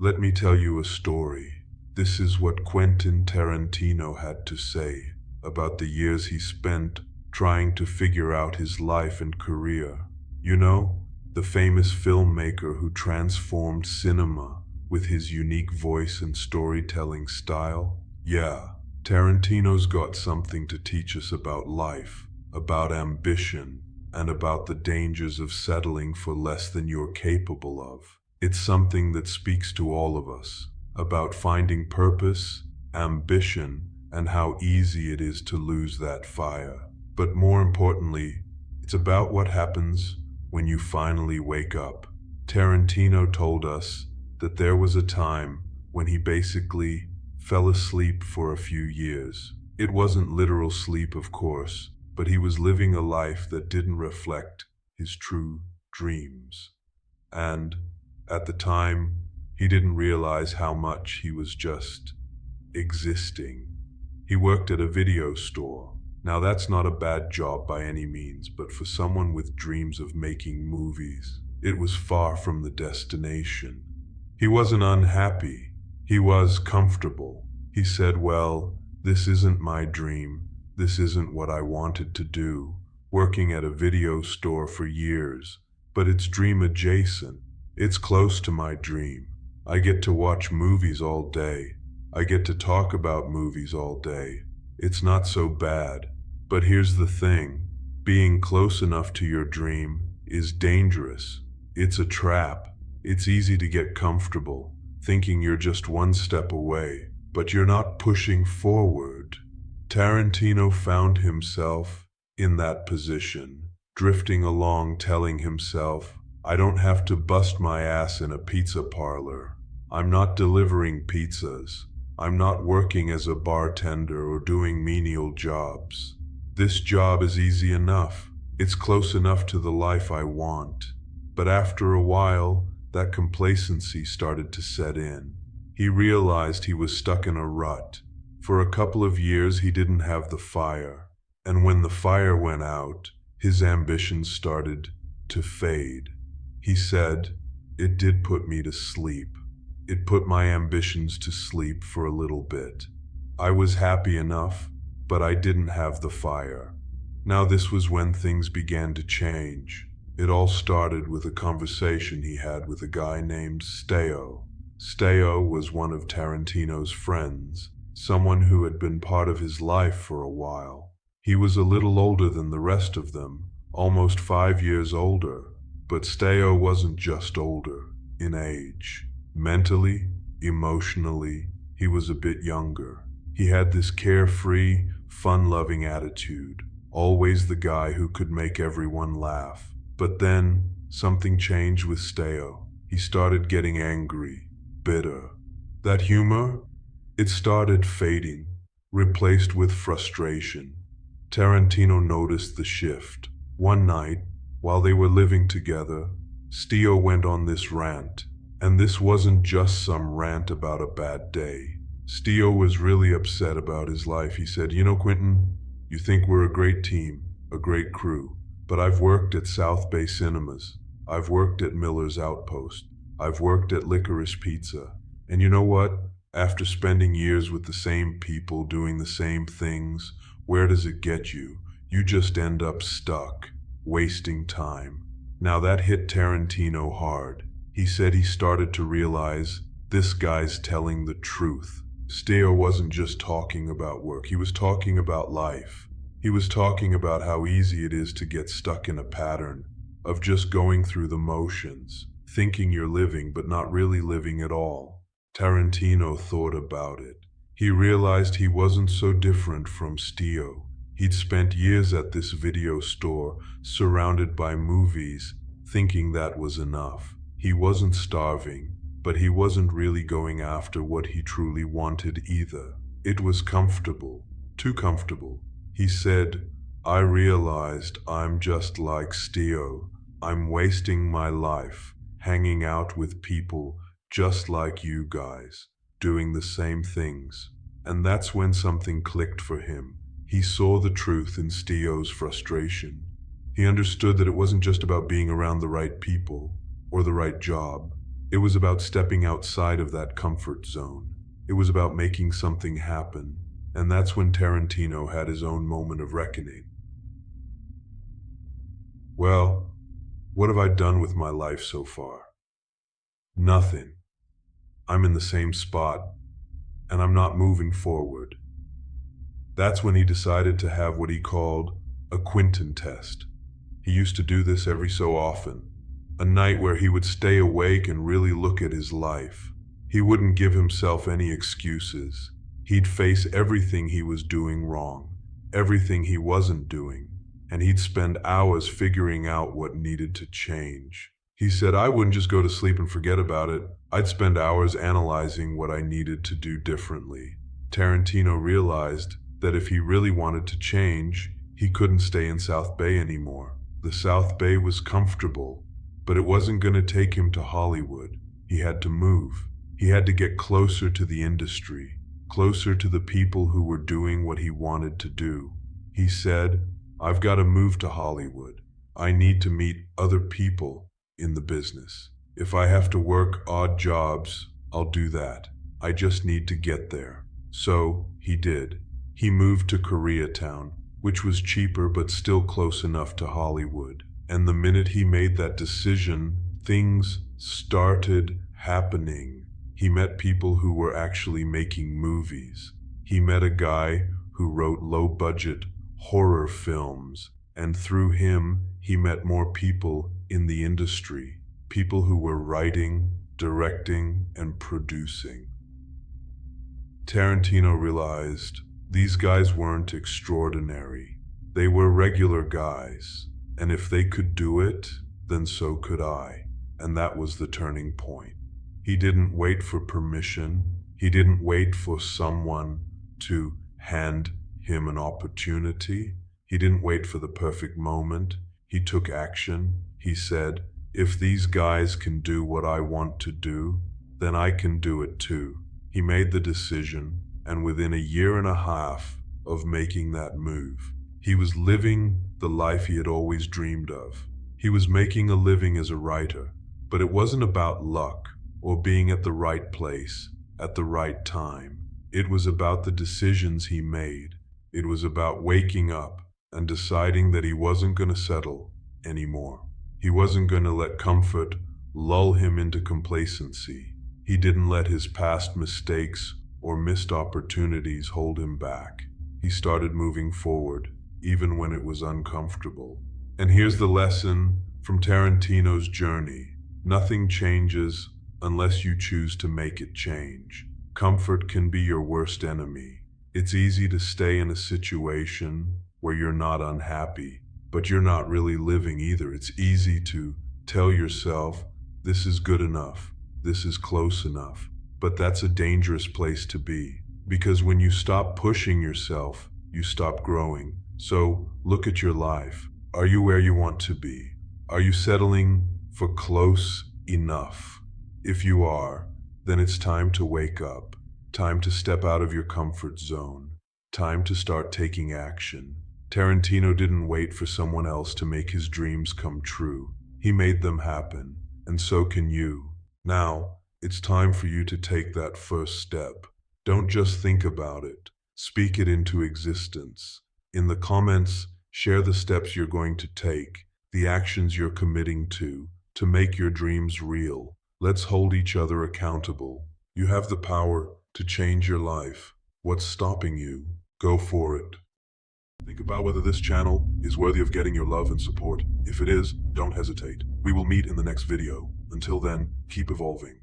Let me tell you a story. This is what Quentin Tarantino had to say about the years he spent trying to figure out his life and career. You know, the famous filmmaker who transformed cinema with his unique voice and storytelling style? Yeah, Tarantino's got something to teach us about life, about ambition, and about the dangers of settling for less than you're capable of. It's something that speaks to all of us, about finding purpose, ambition, and how easy it is to lose that fire. But more importantly, it's about what happens when you finally wake up. Tarantino told us that there was a time when he basically fell asleep for a few years. It wasn't literal sleep, of course, but he was living a life that didn't reflect his true dreams. And at the time, he didn't realize how much he was just existing. He worked at a video store. Now that's not a bad job by any means, but for someone with dreams of making movies, it was far from the destination. He wasn't unhappy. He was comfortable. He said, well, this isn't my dream. This isn't what I wanted to do, working at a video store for years, but it's dream adjacent. It's close to my dream. I get to watch movies all day. I get to talk about movies all day. It's not so bad. But here's the thing. Being close enough to your dream is dangerous. It's a trap. It's easy to get comfortable, thinking you're just one step away, but you're not pushing forward. Tarantino found himself in that position, drifting along, telling himself, I don't have to bust my ass in a pizza parlor. I'm not delivering pizzas. I'm not working as a bartender or doing menial jobs. This job is easy enough. It's close enough to the life I want. But after a while, that complacency started to set in. He realized he was stuck in a rut. For a couple of years, he didn't have the fire. And when the fire went out, his ambitions started to fade. He said, it did put me to sleep. It put my ambitions to sleep for a little bit. I was happy enough, but I didn't have the fire. Now this was when things began to change. It all started with a conversation he had with a guy named Steo. Steo was one of Tarantino's friends, someone who had been part of his life for a while. He was a little older than the rest of them, almost 5 years older. But Steo wasn't just older in age. Mentally, emotionally, he was a bit younger. He had this carefree, fun-loving attitude, always the guy who could make everyone laugh. But then, something changed with Steo. He started getting angry, bitter. That humor? It started fading, replaced with frustration. Tarantino noticed the shift. One night, while they were living together, Steo went on this rant. And this wasn't just some rant about a bad day. Steo was really upset about his life. He said, you know, Quentin, you think we're a great team, a great crew, but I've worked at South Bay Cinemas. I've worked at Miller's Outpost. I've worked at Licorice Pizza. And you know what? After spending years with the same people doing the same things, where does it get you? You just end up stuck, wasting time. Now that hit Tarantino hard. He said he started to realize this guy's telling the truth. Steo wasn't just talking about work, he was talking about life. He was talking about how easy it is to get stuck in a pattern of just going through the motions, thinking you're living but not really living at all. Tarantino thought about it. He realized he wasn't so different from Steo. He'd spent years at this video store, surrounded by movies, thinking that was enough. He wasn't starving, but he wasn't really going after what he truly wanted either. It was comfortable, too comfortable. He said, I realized I'm just like Steo. I'm wasting my life hanging out with people just like you guys, doing the same things. And that's when something clicked for him. He saw the truth in Steo's frustration. He understood that it wasn't just about being around the right people or the right job. It was about stepping outside of that comfort zone. It was about making something happen. And that's when Tarantino had his own moment of reckoning. Well, what have I done with my life so far? Nothing. I'm in the same spot, and I'm not moving forward. That's when he decided to have what he called a Quentin test. He used to do this every so often, a night where he would stay awake and really look at his life. He wouldn't give himself any excuses. He'd face everything he was doing wrong, everything he wasn't doing, and he'd spend hours figuring out what needed to change. He said, I wouldn't just go to sleep and forget about it. I'd spend hours analyzing what I needed to do differently. Tarantino realized that if he really wanted to change, he couldn't stay in South Bay anymore. The South Bay was comfortable, but it wasn't going to take him to Hollywood. He had to move. He had to get closer to the industry, closer to the people who were doing what he wanted to do. He said, I've got to move to Hollywood. I need to meet other people in the business. If I have to work odd jobs, I'll do that. I just need to get there. So he did. He moved to Koreatown, which was cheaper but still close enough to Hollywood. And the minute he made that decision, things started happening. He met people who were actually making movies. He met a guy who wrote low-budget horror films, and through him, he met more people in the industry, people who were writing, directing, and producing. Tarantino realized these guys weren't extraordinary. They were regular guys, and if they could do it, then so could I. And that was the turning point. He didn't wait for permission. He didn't wait for someone to hand him an opportunity. He didn't wait for the perfect moment. He took action. He said, if these guys can do what I want to do, then I can do it too. He made the decision, and within a year and a half of making that move, he was living the life he had always dreamed of. He was making a living as a writer, but it wasn't about luck or being at the right place at the right time. It was about the decisions he made. It was about waking up and deciding that he wasn't going to settle anymore. He wasn't going to let comfort lull him into complacency. He didn't let his past mistakes or missed opportunities hold him back. He started moving forward, even when it was uncomfortable. And here's the lesson from Tarantino's journey. Nothing changes unless you choose to make it change. Comfort can be your worst enemy. It's easy to stay in a situation where you're not unhappy, but you're not really living either. It's easy to tell yourself, this is good enough, this is close enough. But that's a dangerous place to be, because when you stop pushing yourself, you stop growing. So look at your life. Are you where you want to be? Are you settling for close enough? If you are, then it's time to wake up, time to step out of your comfort zone, time to start taking action. Tarantino didn't wait for someone else to make his dreams come true. He made them happen, and so can you. Now, it's time for you to take that first step. Don't just think about it. Speak it into existence. In the comments, share the steps you're going to take, the actions you're committing to make your dreams real. Let's hold each other accountable. You have the power to change your life. What's stopping you? Go for it. Think about whether this channel is worthy of getting your love and support. If it is, don't hesitate. We will meet in the next video. Until then, keep evolving.